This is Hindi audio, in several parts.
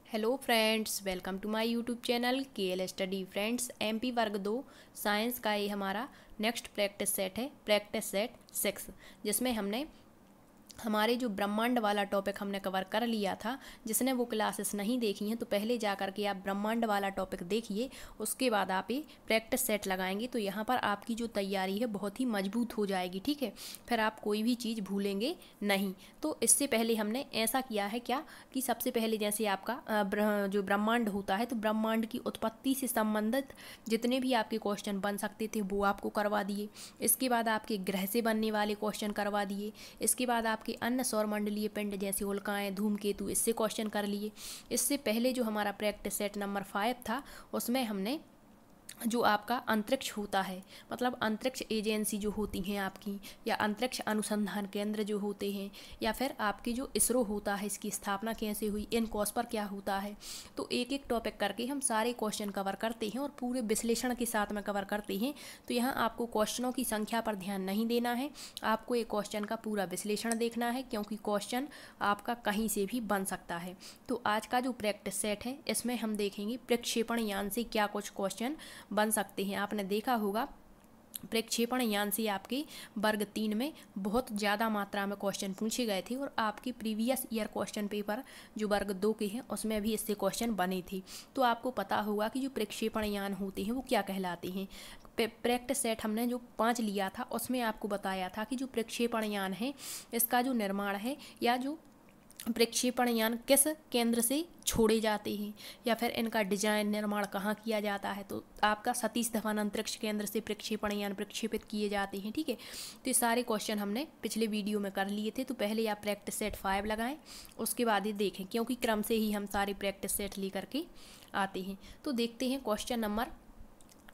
Hello friends, welcome to my YouTube channel KL study. Friends, MP वर्ग 2 साइंस का ये हमारा नेक्स्ट प्रैक्टिस सेट है, प्रैक्टिस सेट 6, जिसमें हमने हमारे जो ब्रह्मांड वाला टॉपिक हमने कवर कर लिया था। जिसने वो क्लासेस नहीं देखी हैं तो पहले जा कर के आप ब्रह्मांड वाला टॉपिक देखिए, उसके बाद आप ये प्रैक्टिस सेट लगाएंगे तो यहाँ पर आपकी जो तैयारी है बहुत ही मजबूत हो जाएगी। ठीक है, फिर आप कोई भी चीज़ भूलेंगे नहीं। तो इससे पहले हमने ऐसा किया है क्या कि सबसे पहले जैसे आपका जो ब्रह्मांड होता है तो ब्रह्मांड की उत्पत्ति से संबंधित जितने भी आपके क्वेश्चन बन सकते थे वो आपको करवा दिए। इसके बाद आपके ग्रह से बनने वाले क्वेश्चन करवा दिए। इसके बाद आपके अन्य सौरमंडलीय पिंड जैसे उल्काएं, धूमकेतु, इससे क्वेश्चन कर लिए। इससे पहले जो हमारा प्रैक्टिस सेट नंबर 5 था उसमें हमने जो आपका अंतरिक्ष होता है, मतलब अंतरिक्ष एजेंसी जो होती हैं आपकी, या अंतरिक्ष अनुसंधान केंद्र जो होते हैं, या फिर आपकी जो इसरो होता है, इसकी स्थापना कैसे हुई, इनकॉस पर क्या होता है, तो एक एक टॉपिक करके हम सारे क्वेश्चन कवर करते हैं और पूरे विश्लेषण के साथ में कवर करते हैं। तो यहाँ आपको क्वेश्चनों की संख्या पर ध्यान नहीं देना है, आपको एक क्वेश्चन का पूरा विश्लेषण देखना है, क्योंकि क्वेश्चन आपका कहीं से भी बन सकता है। तो आज का जो प्रैक्टिस सेट है इसमें हम देखेंगे प्रक्षेपण यान से क्या कुछ क्वेश्चन बन सकते हैं। आपने देखा होगा प्रक्षेपण यान से आपके वर्ग 3 में बहुत ज़्यादा मात्रा में क्वेश्चन पूछे गए थे और आपके प्रीवियस ईयर क्वेश्चन पेपर जो वर्ग 2 के हैं उसमें भी इससे क्वेश्चन बने थे। तो आपको पता होगा कि जो प्रक्षेपण यान होते हैं वो क्या कहलाते हैं। प्रैक्टिस सेट हमने जो 5 लिया था उसमें आपको बताया था कि जो प्रक्षेपण यान है इसका जो निर्माण है, या जो प्रक्षेपण यान किस केंद्र से छोड़े जाते हैं, या फिर इनका डिजाइन निर्माण कहाँ किया जाता है, तो आपका सतीश धवन अंतरिक्ष केंद्र से प्रक्षेपण यान प्रक्षेपित किए जाते हैं। ठीक है, तो ये सारे क्वेश्चन हमने पिछले वीडियो में कर लिए थे। तो पहले आप प्रैक्टिस सेट 5 लगाएं, उसके बाद ये देखें, क्योंकि क्रम से ही हम सारे प्रैक्टिस सेट लेकर के आते हैं। तो देखते हैं क्वेश्चन नंबर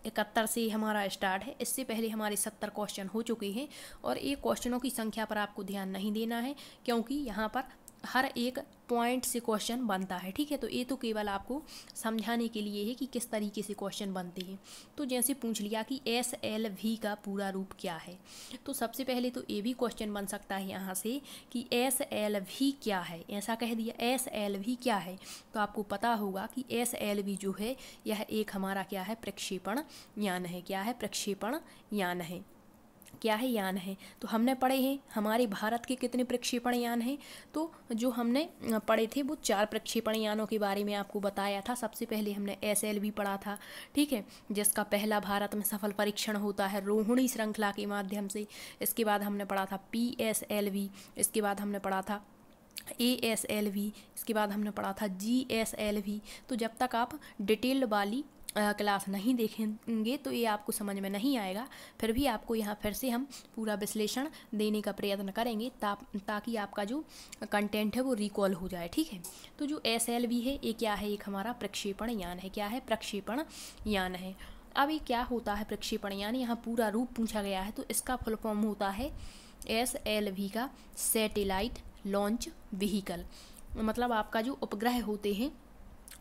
71 से हमारा स्टार्ट है। इससे पहले हमारे 70 क्वेश्चन हो चुके हैं और ये क्वेश्चनों की संख्या पर आपको ध्यान नहीं देना है, क्योंकि यहाँ पर हर एक पॉइंट से क्वेश्चन बनता है। ठीक है, तो ये तो केवल आपको समझाने के लिए है कि किस तरीके से क्वेश्चन बनते हैं। तो जैसे पूछ लिया कि SLV का पूरा रूप क्या है, तो सबसे पहले तो ये भी क्वेश्चन बन सकता है यहाँ से कि SLV क्या है। ऐसा कह दिया SLV क्या है, तो आपको पता होगा कि SLV जो है यह एक हमारा क्या है, प्रक्षेपण यान है। क्या है? प्रक्षेपण यान है। क्या है? यान है। तो हमने पढ़े हैं हमारे भारत के कितने प्रक्षेपण यान हैं, तो जो हमने पढ़े थे वो 4 प्रक्षेपण यानों के बारे में आपको बताया था। सबसे पहले हमने SLV पढ़ा था, ठीक है, जिसका पहला भारत में सफल परीक्षण होता है रोहिणी श्रृंखला के माध्यम से। इसके बाद हमने पढ़ा था PSLV, इसके बाद हमने पढ़ा था ASLV, इसके बाद हमने पढ़ा था GSLV। तो जब तक आप डिटेल्ड वाली क्लास नहीं देखेंगे तो ये आपको समझ में नहीं आएगा। फिर भी आपको यहाँ फिर से हम पूरा विश्लेषण देने का प्रयत्न करेंगे ताकि आपका जो कंटेंट है वो रिकॉल हो जाए। ठीक है, तो जो SLV है ये क्या है, एक हमारा प्रक्षेपण यान है। क्या है? प्रक्षेपण यान है। अब ये क्या होता है प्रक्षेपण यान, यहाँ पूरा रूप पूछा गया है तो इसका फुल फॉर्म होता है SLV का सैटेलाइट लॉन्च व्हीकल। मतलब आपका जो उपग्रह होते हैं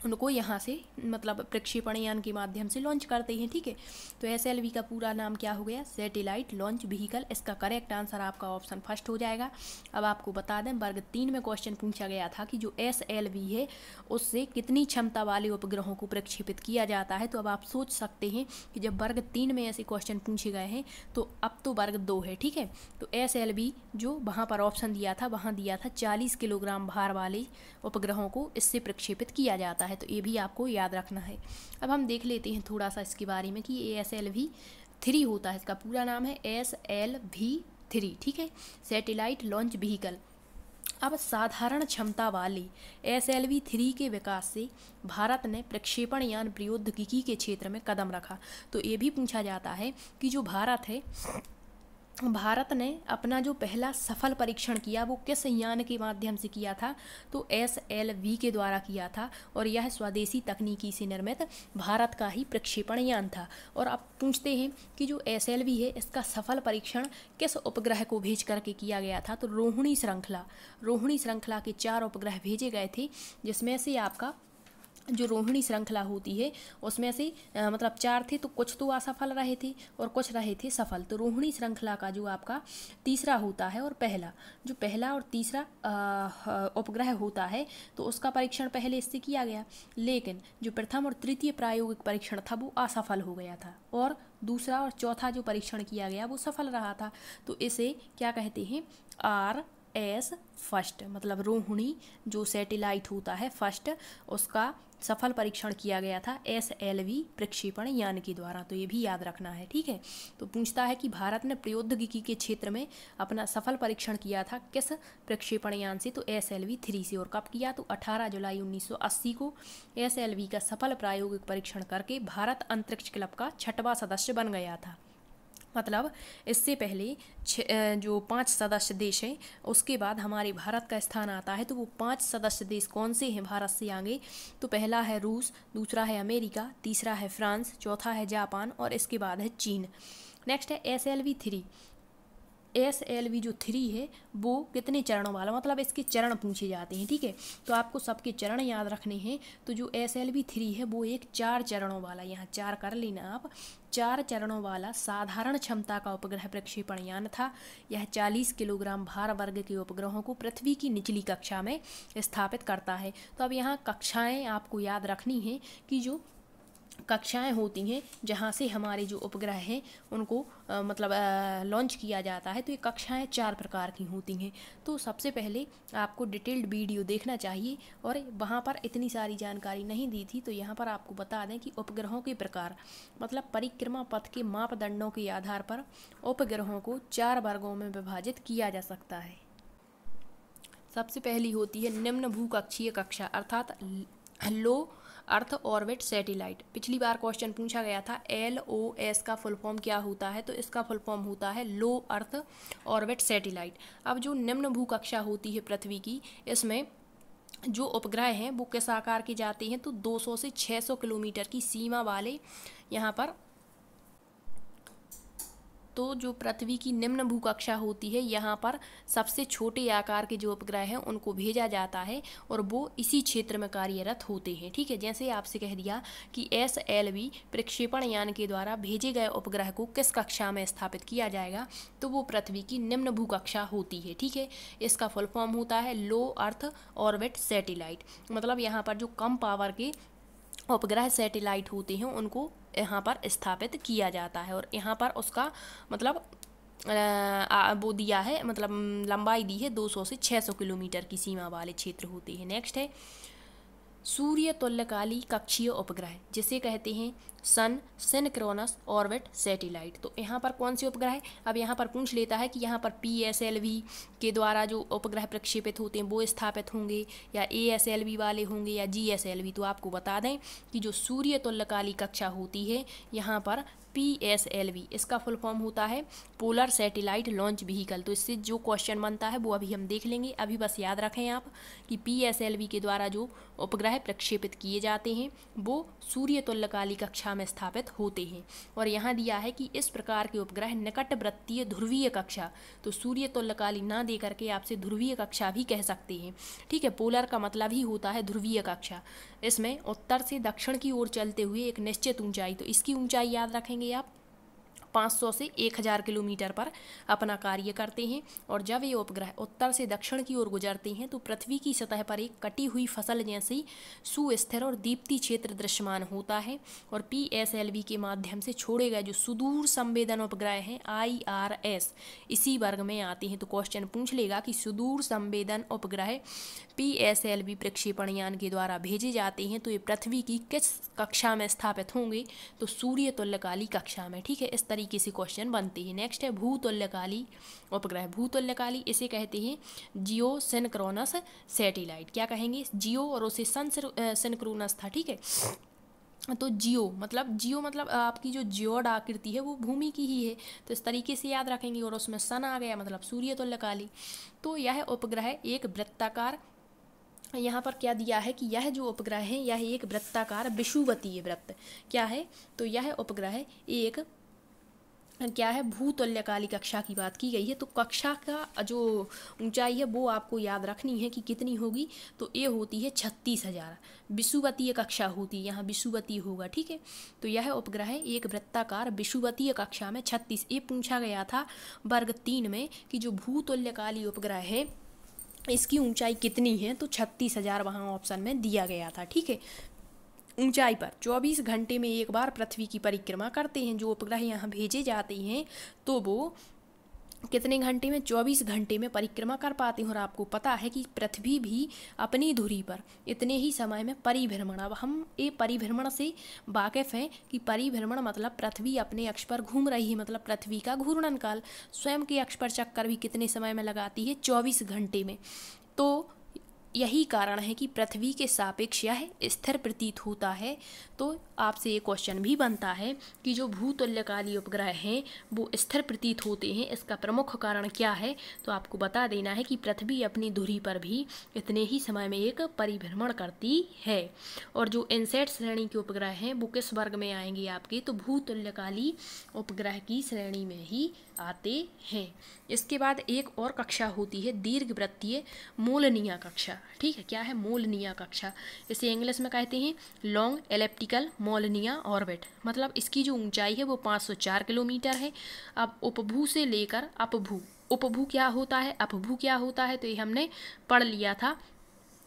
उनको यहाँ से मतलब प्रक्षेपण यान के माध्यम से लॉन्च करते हैं। ठीक है, तो SLV का पूरा नाम क्या हो गया, सैटेलाइट लॉन्च व्हीकल। इसका करेक्ट आंसर आपका ऑप्शन फर्स्ट हो जाएगा। अब आपको बता दें वर्ग 3 में क्वेश्चन पूछा गया था कि जो SLV है उससे कितनी क्षमता वाले उपग्रहों को प्रक्षेपित किया जाता है। तो अब आप सोच सकते हैं कि जब वर्ग 3 में ऐसे क्वेश्चन पूछे गए हैं तो अब तो वर्ग 2 है। ठीक है, तो SLV जो वहाँ पर ऑप्शन दिया था वहाँ दिया था 40 किलोग्राम भार वाले उपग्रहों को इससे प्रक्षेपित किया जाता है। तो ये भी आपको याद रखना है। अब हम देख लेते हैं थोड़ा सा इसके बारे में कि ये SLV 3 होता है। इसका पूरा नाम है SLV 3। ठीक है, सैटेलाइट लॉन्च व्हीकल। अब साधारण क्षमता वाले SLV 3 के विकास से भारत ने प्रक्षेपण यान प्रौद्योगिकी के क्षेत्र में कदम रखा। तो ये भी पूछा जाता है कि जो भारत ने अपना जो पहला सफल परीक्षण किया वो किस यान के माध्यम से किया था, तो SLV के द्वारा किया था और यह स्वदेशी तकनीकी से निर्मित भारत का ही प्रक्षेपण यान था। और अब पूछते हैं कि जो SLV है इसका सफल परीक्षण किस उपग्रह को भेज करके किया गया था, तो रोहिणी श्रृंखला के 4 उपग्रह भेजे गए थे, जिसमें से आपका जो रोहिणी श्रृंखला होती है उसमें से मतलब 4 थे, तो कुछ तो असफल रहे थे और कुछ रहे थे सफल। तो रोहिणी श्रृंखला का जो आपका तीसरा होता है और पहला और तीसरा उपग्रह होता है, तो उसका परीक्षण पहले इससे किया गया, लेकिन जो प्रथम और तृतीय प्रायोगिक परीक्षण था वो असफल हो गया था, और दूसरा और चौथा जो परीक्षण किया गया वो सफल रहा था। तो इसे क्या कहते हैं, RS फर्स्ट, मतलब रोहिणी जो सैटेलाइट होता है फर्स्ट, उसका सफल परीक्षण किया गया था SLV प्रक्षेपण यान के द्वारा। तो ये भी याद रखना है, ठीक है। तो पूछता है कि भारत ने प्रौद्योगिकी के क्षेत्र में अपना सफल परीक्षण किया था किस प्रक्षेपण यान से, तो SLV 3 से, और कब किया, तो 18 जुलाई 1980 को SLV का सफल प्रायोगिक परीक्षण करके भारत अंतरिक्ष क्लब का 6वां सदस्य बन गया था। मतलब इससे पहले जो 5 सदस्य देश हैं, उसके बाद हमारे भारत का स्थान आता है। तो वो 5 सदस्य देश कौन से हैं भारत से आगे, तो पहला है रूस, दूसरा है अमेरिका, तीसरा है फ्रांस, चौथा है जापान और इसके बाद है चीन। नेक्स्ट है SLV 3। SLV जो 3 है वो कितने चरणों वाला, मतलब इसके चरण पूछे जाते हैं, ठीक है। तो आपको सबके चरण याद रखने हैं। तो जो SLV 3 है वो एक 4 चरणों वाला, यहाँ 4 कर लेना आप, 4 चरणों वाला साधारण क्षमता का उपग्रह प्रक्षेपण यान था। यह 40 किलोग्राम भार वर्ग के उपग्रहों को पृथ्वी की निचली कक्षा में स्थापित करता है। तो अब यहाँ कक्षाएं आपको याद रखनी है कि जो कक्षाएं होती हैं जहाँ से हमारे जो उपग्रह हैं उनको मतलब लॉन्च किया जाता है, तो ये कक्षाएं 4 प्रकार की होती हैं। तो सबसे पहले आपको डिटेल्ड वीडियो देखना चाहिए, और वहाँ पर इतनी सारी जानकारी नहीं दी थी, तो यहाँ पर आपको बता दें कि उपग्रहों के प्रकार, मतलब परिक्रमा पथ के मापदंडों के आधार पर उपग्रहों को 4 वर्गों में विभाजित किया जा सकता है। सबसे पहली होती है निम्न भूकक्षीय कक्षा, अर्थात लो अर्थ ऑर्बिट सैटेलाइट। पिछली बार क्वेश्चन पूछा गया था LOS का फुल फॉर्म क्या होता है, तो इसका फुल फॉर्म होता है लो अर्थ ऑर्बिट सैटेलाइट। अब जो निम्न भूकक्षा होती है पृथ्वी की, इसमें जो उपग्रह हैं वो किस आकार के जाते हैं, तो 200 से 600 किलोमीटर की सीमा वाले यहाँ पर, तो जो पृथ्वी की निम्न भूकक्षा होती है यहाँ पर सबसे छोटे आकार के जो उपग्रह हैं उनको भेजा जाता है, और वो इसी क्षेत्र में कार्यरत होते हैं, ठीक है। जैसे आपसे कह दिया कि SLV प्रक्षेपण यान के द्वारा भेजे गए उपग्रह को किस कक्षा में स्थापित किया जाएगा, तो वो पृथ्वी की निम्न भूकक्षा होती है, ठीक है। इसका फुल फॉर्म होता है लो अर्थ ऑर्बिट सैटेलाइट। मतलब यहाँ पर जो कम पावर के उपग्रह सैटेलाइट होते हैं उनको यहाँ पर स्थापित किया जाता है, और यहाँ पर उसका मतलब वो दिया है, मतलब लंबाई दी है 200 से 600 किलोमीटर की सीमा वाले क्षेत्र होते हैं। नेक्स्ट है सूर्य तुल्यकाली कक्षीय उपग्रह, जिसे कहते हैं सन सिनक्रोनस ऑर्बिट सैटेलाइट। तो यहाँ पर कौन से उपग्रह, अब यहाँ पर पूछ लेता है कि यहाँ पर PSLV के द्वारा जो उपग्रह प्रक्षेपित होते हैं वो स्थापित होंगे, या ASLV वाले होंगे, या GSLV। तो आपको बता दें कि जो सूर्य तुल्यकाली कक्षा होती है यहाँ पर PSLV, इसका फुल फॉर्म होता है पोलर सैटेलाइट लॉन्च व्हीकल। तो इससे जो क्वेश्चन बनता है वो अभी हम देख लेंगे। अभी बस याद रखें आप कि PSLV के द्वारा जो उपग्रह प्रक्षेपित किए जाते हैं वो सूर्य तुल्यकाली कक्षा में स्थापित होते हैं। और यहाँ दिया है कि इस प्रकार के उपग्रह निकट वृत्तीय ध्रुवीय कक्षा, तो सूर्य तुल्यकाली ना दे करके आपसे ध्रुवीय कक्षा भी कह सकते हैं, ठीक है। पोलर का मतलब ही होता है ध्रुवीय कक्षा। इसमें उत्तर से दक्षिण की ओर चलते हुए एक निश्चित ऊंचाई, तो इसकी ऊंचाई याद रखेंगे आप, 500 से 1000 किलोमीटर पर अपना कार्य करते हैं। और जब ये उपग्रह उत्तर से दक्षिण की ओर गुजरते हैं तो पृथ्वी की सतह पर एक कटी हुई फसल जैसी सुस्थिर और दीप्ति क्षेत्र दृश्यमान होता है। और PSLV के माध्यम से छोड़े गए जो सुदूर संवेदन उपग्रह हैं IRS इसी वर्ग में आते हैं। तो क्वेश्चन पूछ लेगा कि सुदूर संवेदन उपग्रह PSLV प्रक्षेपण यान के द्वारा भेजे जाते हैं तो ये पृथ्वी की किस कक्षा में स्थापित होंगे, तो सूर्य तुल्यकाली कक्षा में, ठीक है। इस तरीके से क्वेश्चन बनते हैं। नेक्स्ट है भूतुल्यकाली उपग्रह। भूतुल्यकाली इसे कहते हैं जियो सिनक्रोनस सैटेलाइट। क्या कहेंगे, जियो और उसे सन सिनक्रोनस था, ठीक है। तो जियो मतलब आपकी जो जियोड आकृति है वो भूमि की ही है, तो इस तरीके से याद रखेंगे। और उसमें सन आ गया मतलब सूर्य तुल्यकाली। तो यह उपग्रह एक वृत्ताकार, यहाँ पर क्या दिया है कि यह जो उपग्रह है यह एक वृत्ताकार विषुवतीय वृत्त क्या है, तो यह उपग्रह एक क्या है, भूतुल्यकाली कक्षा की बात की गई है। तो कक्षा का जो ऊंचाई है वो आपको याद रखनी है कि कितनी होगी। तो ये होती है 36,000। विषुवतीय कक्षा होती है, यहाँ विषुवतीय होगा, ठीक है। तो यह उपग्रह एक वृत्ताकार विषुवतीय कक्षा में 36, ये पूछा गया था वर्ग 3 में कि जो भूतुल्यकाली उपग्रह है इसकी ऊंचाई कितनी है। तो 36,000 वहाँ ऑप्शन में दिया गया था, ठीक है। ऊंचाई पर 24 घंटे में एक बार पृथ्वी की परिक्रमा करते हैं। जो उपग्रह यहाँ भेजे जाते हैं तो वो कितने घंटे में, 24 घंटे में परिक्रमा कर पाते हैं। और आपको पता है कि पृथ्वी भी अपनी धुरी पर इतने ही समय में परिभ्रमण, अब हम ये परिभ्रमण से वाकिफ़ हैं कि परिभ्रमण मतलब पृथ्वी अपने अक्ष पर घूम रही है, मतलब पृथ्वी का घूर्णन काल। स्वयं के अक्ष पर चक्कर भी कितने समय में लगाती है, 24 घंटे में। तो यही कारण है कि पृथ्वी के सापेक्ष यह स्थिर प्रतीत होता है। तो आपसे ये क्वेश्चन भी बनता है कि जो भूतुल्यकाली उपग्रह हैं वो स्थिर प्रतीत होते हैं, इसका प्रमुख कारण क्या है। तो आपको बता देना है कि पृथ्वी अपनी धुरी पर भी इतने ही समय में एक परिभ्रमण करती है। और जो इनसेट श्रेणी के उपग्रह हैं वो किस वर्ग में आएंगे आपके, तो भूतुल्यकाली उपग्रह की श्रेणी में ही आते हैं। इसके बाद एक और कक्षा होती है दीर्घवृत्तीय मोलनीय कक्षा, ठीक है। क्या है, मोलनीय कक्षा। इसे इंग्लिश में कहते हैं लॉन्ग एलिप्टिकल मोलनीय ऑर्बिट। मतलब इसकी जो ऊंचाई है वो 504 किलोमीटर है। अब उपभू से लेकर अपभू, उपभू क्या होता है, अपभू क्या होता है, तो ये हमने पढ़ लिया था।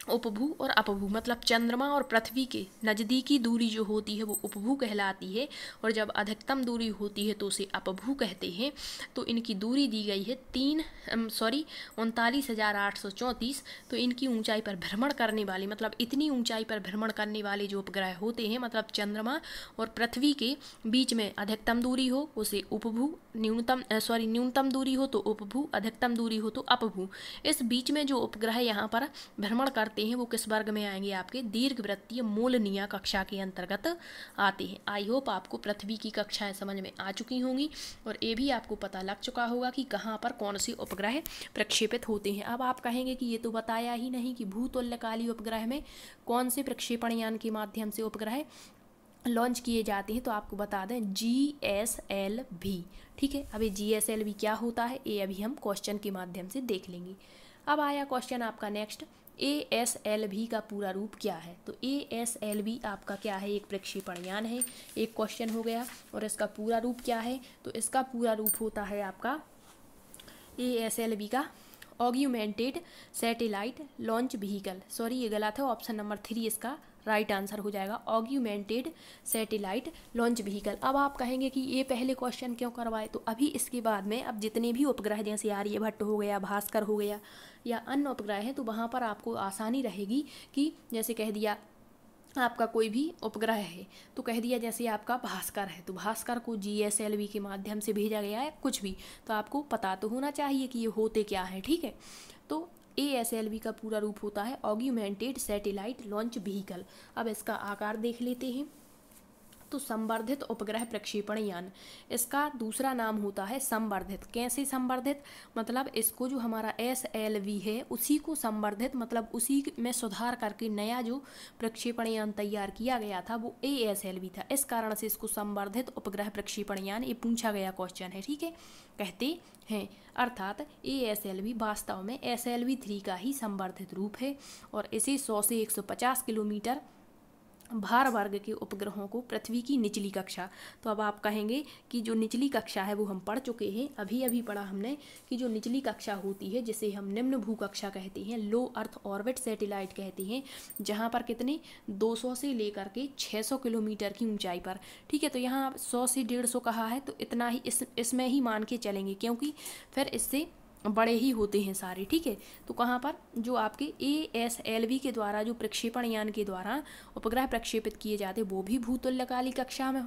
उपभू और अपभू मतलब चंद्रमा और पृथ्वी के नज़दीकी दूरी जो होती है वो उपभू कहलाती है, और जब अधिकतम दूरी होती है तो उसे अपभू कहते हैं। तो इनकी दूरी दी गई है 39,834। तो इनकी ऊंचाई पर भ्रमण करने वाले, मतलब इतनी ऊंचाई पर भ्रमण करने वाले जो उपग्रह होते हैं, मतलब चंद्रमा और पृथ्वी के बीच में अधिकतम दूरी हो उसे उपभू, न्यूनतम दूरी हो तो उपभू, अधिकतम दूरी हो तो अपभू। इस बीच में जो उपग्रह यहाँ पर भ्रमण करते हैं वो किस वर्ग में आएंगे, आपके दीर्घवृत्तीय मोलनीय कक्षा के अंतर्गत आते हैं। आई होप आपको पृथ्वी की कक्षाएं समझ में आ चुकी होंगी, और ये भी आपको पता लग चुका होगा कि कहाँ पर कौन से उपग्रह प्रक्षेपित होते हैं। अब आप कहेंगे कि ये तो बताया ही नहीं कि भूतुल्यकाली उपग्रह में कौन से प्रक्षेपण यान के माध्यम से उपग्रह लॉन्च किए जाते हैं। तो आपको बता दें GSLV, ठीक है। अब ये GSLV क्या होता है ये अभी हम क्वेश्चन के माध्यम से देख लेंगे। अब आया क्वेश्चन आपका नेक्स्ट, ASLV का पूरा रूप क्या है। तो ASLV आपका क्या है, एक प्रक्षेपण यान है, एक क्वेश्चन हो गया। और इसका पूरा रूप क्या है, तो इसका पूरा रूप होता है आपका ASLV का augmented satellite launch vehicle. Sorry ये गलत है, ऑप्शन नंबर 3 इसका राइट आंसर हो जाएगा, ऑग्यूमेंटेड सैटेलाइट लॉन्च व्हीकल। अब आप कहेंगे कि ये पहले क्वेश्चन क्यों करवाए, तो अभी इसके बाद में अब जितने भी उपग्रह जैसे आर्यभट्ट हो गया, भास्कर हो गया या अन्य उपग्रह हैं, तो वहाँ पर आपको आसानी रहेगी कि जैसे कह दिया आपका कोई भी उपग्रह है, तो कह दिया जैसे आपका भास्कर है, तो भास्कर को GSLV के माध्यम से भेजा गया है कुछ भी, तो आपको पता तो होना चाहिए कि ये होते क्या है, ठीक है। तो ASLV का पूरा रूप होता है ऑग्यूमेंटेड सैटेलाइट लॉन्च व्हीकल। अब इसका आकार देख लेते हैं। तो संवर्धित उपग्रह प्रक्षेपण यान, इसका दूसरा नाम होता है संवर्धित। कैसे संवर्धित, मतलब इसको जो हमारा SLV है उसी को संवर्धित, मतलब उसी में सुधार करके नया जो प्रक्षेपण यान तैयार किया गया था वो ASLV था। इस कारण से इसको संवर्धित उपग्रह प्रक्षेपण यान ये पूछा गया क्वेश्चन है, ठीक है, कहते हैं। अर्थात ASLV वास्तव में SLV-3 का ही संवर्धित रूप है, और इसे 100 से 150 किलोमीटर भार वर्ग के उपग्रहों को पृथ्वी की निचली कक्षा। तो अब आप कहेंगे कि जो निचली कक्षा है वो हम पढ़ चुके हैं, अभी पढ़ा हमने कि जो निचली कक्षा होती है जिसे हम निम्न भू कक्षा कहते हैं, लो अर्थ ऑर्बिट सैटेलाइट कहते हैं, जहां पर कितने 200 से लेकर के 600 किलोमीटर की ऊंचाई पर, ठीक है। तो यहाँ 100 से 150 कहा है, तो इतना ही इसमें ही मान के चलेंगे, क्योंकि फिर इससे बड़े ही होते हैं सारे, ठीक है। तो कहाँ पर जो आपके ASLV के द्वारा जो प्रक्षेपण यान के द्वारा उपग्रह प्रक्षेपित किए जाते वो भी भूतुल्यकाली कक्षा में,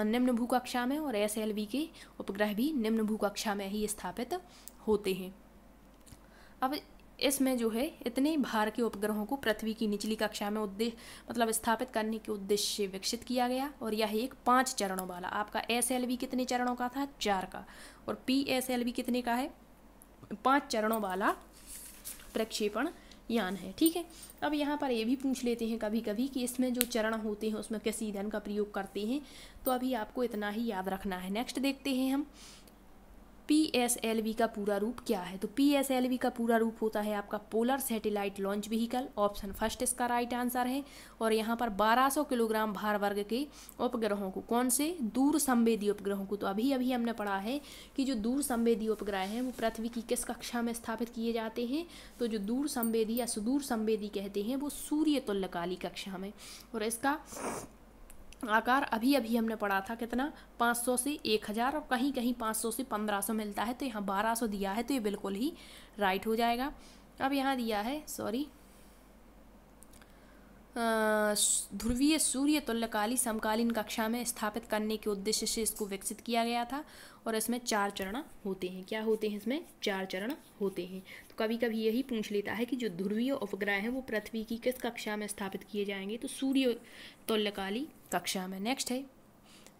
निम्न भू कक्षा में, और SLV के उपग्रह भी निम्न भू कक्षा में ही स्थापित होते हैं। अब इसमें जो है इतने भार के उपग्रहों को पृथ्वी की निचली कक्षा में मतलब स्थापित करने के उद्देश्य से विकसित किया गया, और यह एक 5 चरणों वाला, आपका SLV कितने चरणों का था, 4 का, और PSLV कितने का है, 5 चरणों वाला प्रक्षेपण यान है। ठीक है, अब यहाँ पर ये भी पूछ लेते हैं कभी कभी कि इसमें जो चरण होते हैं उसमें किस ईंधन का प्रयोग करते हैं, तो अभी आपको इतना ही याद रखना है। नेक्स्ट देखते हैं हम PSLV का पूरा रूप क्या है। तो PSLV का पूरा रूप होता है आपका polar satellite launch vehicle, option first इसका राइट आंसर है। और यहाँ पर 1200 किलोग्राम भार वर्ग के उपग्रहों को, कौन से, दूर संवेदी उपग्रहों को, तो अभी अभी हमने पढ़ा है कि जो दूर संवेदी उपग्रह हैं वो पृथ्वी की किस कक्षा में स्थापित किए जाते हैं, तो जो दूर संवेदी या सुदूर संवेदी कहते हैं वो सूर्य तुल्यकाली कक्षा में। और इसका आकार अभी अभी हमने पढ़ा था कितना, 500 से 1000 और कहीं कहीं 500 से 1500 मिलता है, तो यहाँ 1200 दिया है, तो ये बिल्कुल ही राइट हो जाएगा। अब यहाँ दिया है ध्रुवीय सूर्य तुल्यकाली समकालीन कक्षा में स्थापित करने के उद्देश्य से इसको विकसित किया गया था। और इसमें 4 चरण होते हैं। क्या होते हैं इसमें? 4 चरण होते हैं। तो कभी कभी यही पूछ लेता है कि जो ध्रुवीय उपग्रह हैं वो पृथ्वी की किस कक्षा में स्थापित किए जाएंगे, तो सूर्य तुल्यकाली कक्षा में। नेक्स्ट है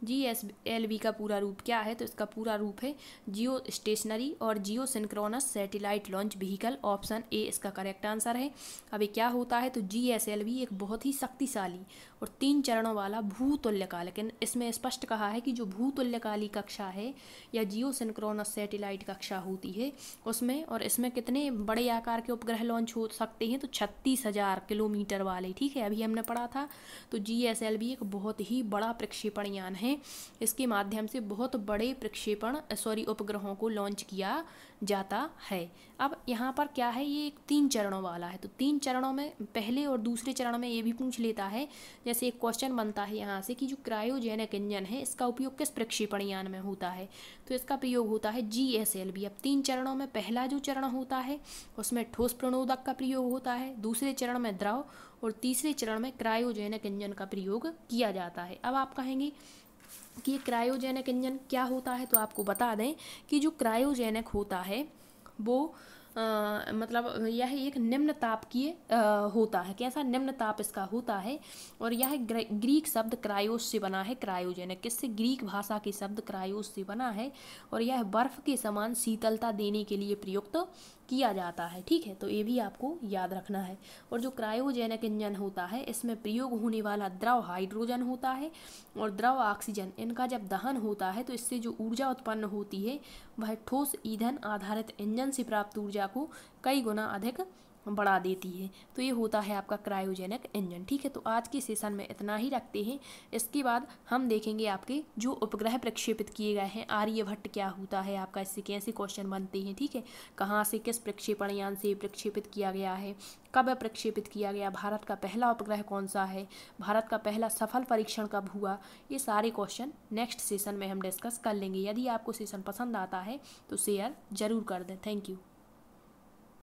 GSLV का पूरा रूप क्या है, तो इसका पूरा रूप है जियो स्टेशनरी और geosynchronous satellite launch vehicle, option A इसका करेक्ट आंसर है। अभी क्या होता है, तो GSLV एक बहुत ही शक्तिशाली और 3 चरणों वाला भूतुल्यकाल, लेकिन इसमें स्पष्ट कहा है कि जो भूतुल्यकाली कक्षा है या जियो सिंक्रोनस सैटेलाइट कक्षा होती है उसमें, और इसमें कितने बड़े आकार के उपग्रह लॉन्च हो सकते हैं, तो 36,000 किलोमीटर वाले। ठीक है, अभी हमने पढ़ा था। तो GSLV एक बहुत ही बड़ा प्रक्षेपण यान है, इसके माध्यम से बहुत बड़े उपग्रहों को लॉन्च किया जाता है। अब यहाँ पर क्या है, ये एक 3 चरणों वाला है। तो 3 चरणों में पहले और दूसरे चरण में ये भी पूछ लेता है, जैसे एक क्वेश्चन बनता है यहाँ से कि जो क्रायोजेनिक इंजन है इसका उपयोग किस प्रक्षेपण यान में होता है, तो इसका प्रयोग होता है GSLV। अब 3 चरणों में पहला जो चरण होता है उसमें ठोस प्रणोदक का प्रयोग होता है, दूसरे चरण में द्रव और तीसरे चरण में क्रायोजेनिक इंजन का प्रयोग किया जाता है। अब आप कहेंगे कि ये क्रायोजेनिक इंजन क्या होता है, तो आपको बता दें कि जो क्रायोजेनिक होता है वो मतलब यह एक निम्न तापकीय होता है। कैसा? निम्न ताप इसका होता है। और यह ग्रीक शब्द क्रायोस से बना है, क्रायोजेनिक किससे, ग्रीक भाषा के शब्द क्रायोस से बना है। और यह बर्फ के समान शीतलता देने के लिए प्रयुक्त किया जाता है। ठीक है, तो ये भी आपको याद रखना है। और जो क्रायोजेनिक इंजन होता है इसमें प्रयोग होने वाला द्रव हाइड्रोजन होता है और द्रव ऑक्सीजन, इनका जब दहन होता है तो इससे जो ऊर्जा उत्पन्न होती है वह ठोस ईंधन आधारित इंजन से प्राप्त ऊर्जा को कई गुना अधिक बढ़ा देती है। तो ये होता है आपका क्रायोजेनिक इंजन। ठीक है, तो आज के सेशन में इतना ही रखते हैं। इसके बाद हम देखेंगे आपके जो उपग्रह प्रक्षेपित किए गए हैं, आर्यभट्ट क्या होता है आपका, इससे कैसे क्वेश्चन बनते हैं। ठीक है, कहाँ से किस प्रक्षेपण यान से प्रक्षेपित किया गया है, कब प्रक्षेपित किया गया, भारत का पहला उपग्रह कौन सा है, भारत का पहला सफल परीक्षण कब हुआ, ये सारे क्वेश्चन नेक्स्ट सेशन में हम डिस्कस कर लेंगे। यदि आपको सेशन पसंद आता है तो शेयर जरूर कर दें। Thank you.